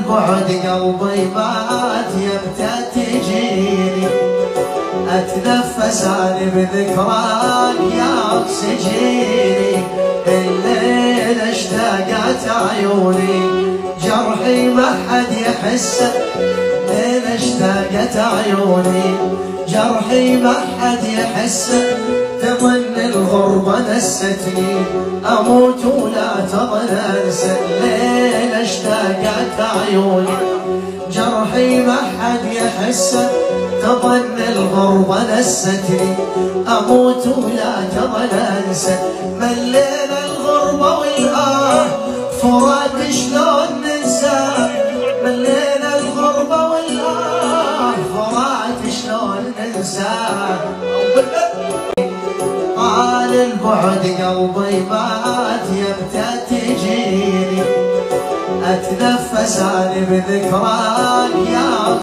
البعد قلبي بات يبتى تجيني، اتنفس انا بذكراك يا اكسجيني. الليل اشتاقت عيوني جرحي ما حد يحسه، الليل اشتاقت عيوني جرحي ما حد يحسه. تظن الغربة نستني اموت ولا تظن انسى، الليل اشتاقت عيوني جرحي ما حد يحسه. تظن الغربة نستني اموت ولا تظن انسى. ملينا الغربة والآه فرات شلون ننساه، ملينا الغربة والآه فرات شلون ننساه. طال البعد قلبي بات يبتى تجيني، اتنفس انا بذكراك يا